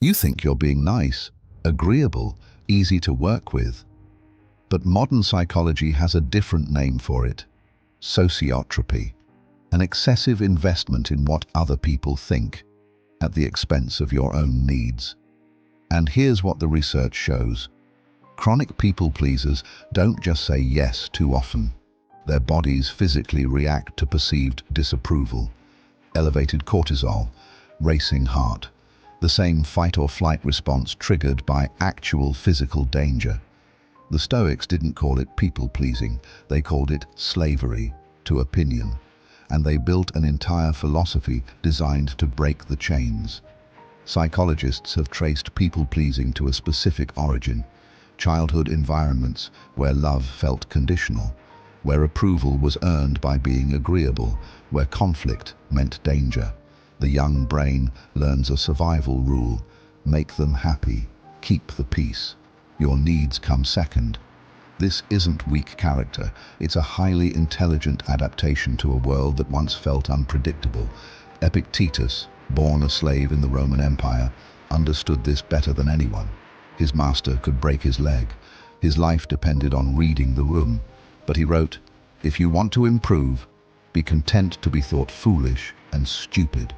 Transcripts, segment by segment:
You think you're being nice, agreeable, easy to work with. But modern psychology has a different name for it: sociotropy, an excessive investment in what other people think, at the expense of your own needs. And here's what the research shows. Chronic people pleasers don't just say yes too often. Their bodies physically react to perceived disapproval, elevated cortisol, racing heart, the same fight or flight response triggered by actual physical danger. The Stoics didn't call it people-pleasing, they called it slavery to opinion, and they built an entire philosophy designed to break the chains. Psychologists have traced people-pleasing to a specific origin: childhood environments where love felt conditional, where approval was earned by being agreeable, where conflict meant danger. The young brain learns a survival rule: make them happy, keep the peace. Your needs come second. This isn't weak character, it's a highly intelligent adaptation to a world that once felt unpredictable. Epictetus, born a slave in the Roman Empire, understood this better than anyone. His master could break his leg. His life depended on reading the room. But he wrote, "If you want to improve, be content to be thought foolish and stupid."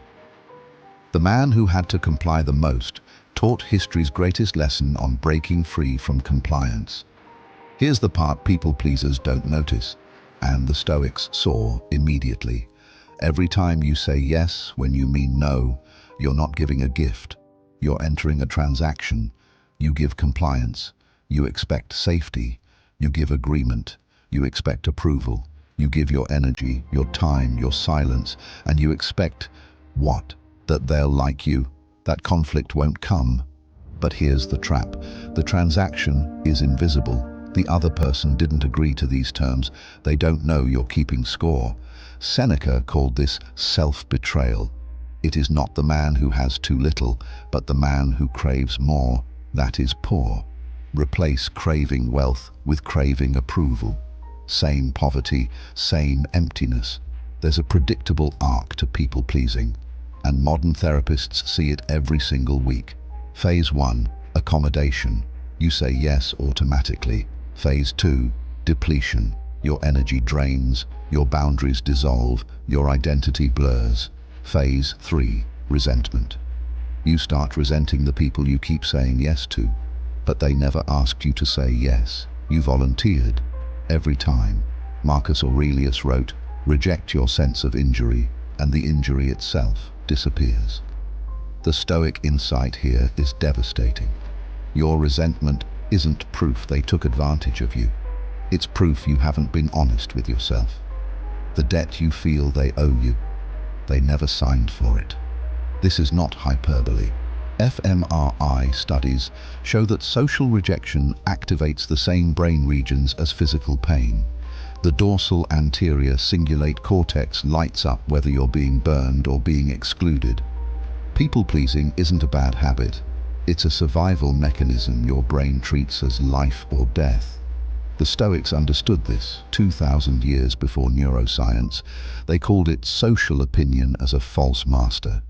The man who had to comply the most taught history's greatest lesson on breaking free from compliance. Here's the part people pleasers don't notice, and the Stoics saw immediately. Every time you say yes when you mean no, you're not giving a gift. You're entering a transaction. You give compliance. You expect safety. You give agreement. You expect approval. You give your energy, your time, your silence, and you expect what? That they'll like you, that conflict won't come. But here's the trap. The transaction is invisible. The other person didn't agree to these terms. They don't know you're keeping score. Seneca called this self-betrayal. It is not the man who has too little, but the man who craves more that is poor. Replace craving wealth with craving approval. Same poverty, same emptiness. There's a predictable arc to people-pleasing, and modern therapists see it every single week. Phase 1, accommodation. You say yes automatically. Phase 2, depletion. Your energy drains, your boundaries dissolve, your identity blurs. Phase 3, resentment. You start resenting the people you keep saying yes to, but they never asked you to say yes. You volunteered. Every time. Marcus Aurelius wrote, "Reject your sense of injury, and the injury itself disappears." The Stoic insight here is devastating. Your resentment isn't proof they took advantage of you. It's proof you haven't been honest with yourself. The debt you feel they owe you, they never signed for it. This is not hyperbole. fMRI studies show that social rejection activates the same brain regions as physical pain. The dorsal anterior cingulate cortex lights up whether you're being burned or being excluded. People-pleasing isn't a bad habit. It's a survival mechanism your brain treats as life or death. The Stoics understood this 2,000 years before neuroscience. They called it social opinion as a false master.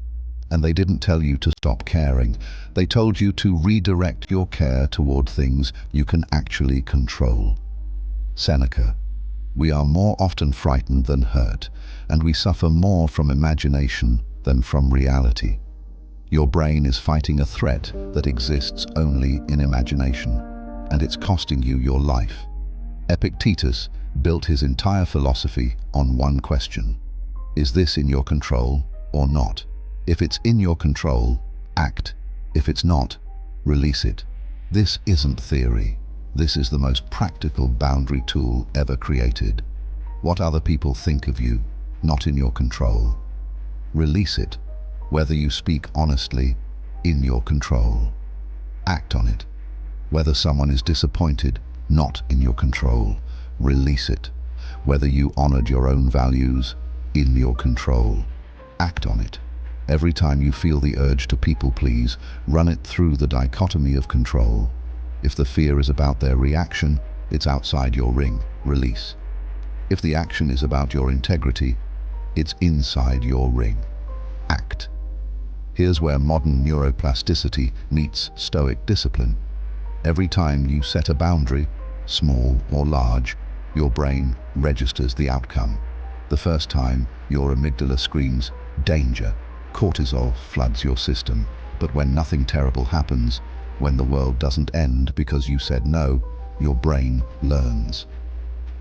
And they didn't tell you to stop caring. They told you to redirect your care toward things you can actually control. Seneca: we are more often frightened than hurt, and we suffer more from imagination than from reality. Your brain is fighting a threat that exists only in imagination, and it's costing you your life. Epictetus built his entire philosophy on one question: is this in your control or not? If it's in your control, act. If it's not, release it. This isn't theory. This is the most practical boundary tool ever created. What other people think of you, not in your control. Release it. Whether you speak honestly, in your control. Act on it. Whether someone is disappointed, not in your control. Release it. Whether you honored your own values, in your control. Act on it. Every time you feel the urge to people please, run it through the dichotomy of control. If the fear is about their reaction, it's outside your ring. Release. If the action is about your integrity, it's inside your ring. Act. Here's where modern neuroplasticity meets Stoic discipline. Every time you set a boundary, small or large, your brain registers the outcome. The first time, your amygdala screams, danger. Cortisol floods your system. But when nothing terrible happens, when the world doesn't end because you said no, your brain learns.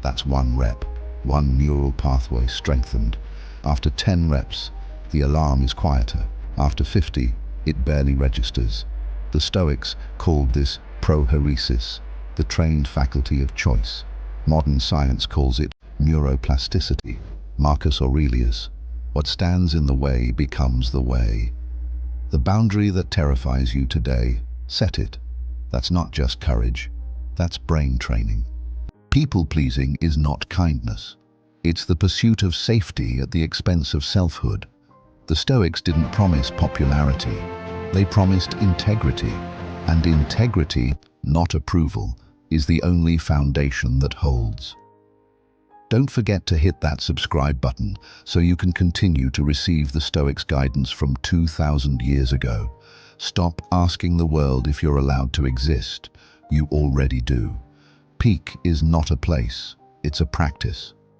That's one rep, one neural pathway strengthened. After 10 reps, the alarm is quieter. After 50, it barely registers. The Stoics called this prohairesis, the trained faculty of choice. Modern science calls it neuroplasticity. Marcus Aurelius, what stands in the way becomes the way. The boundary that terrifies you today, set it. That's not just courage, that's brain training. People-pleasing is not kindness. It's the pursuit of safety at the expense of selfhood. The Stoics didn't promise popularity. They promised integrity. And integrity, not approval, is the only foundation that holds. Don't forget to hit that subscribe button so you can continue to receive the Stoics' guidance from 2,000 years ago. Stop asking the world if you're allowed to exist. You already do. Peak is not a place, it's a practice.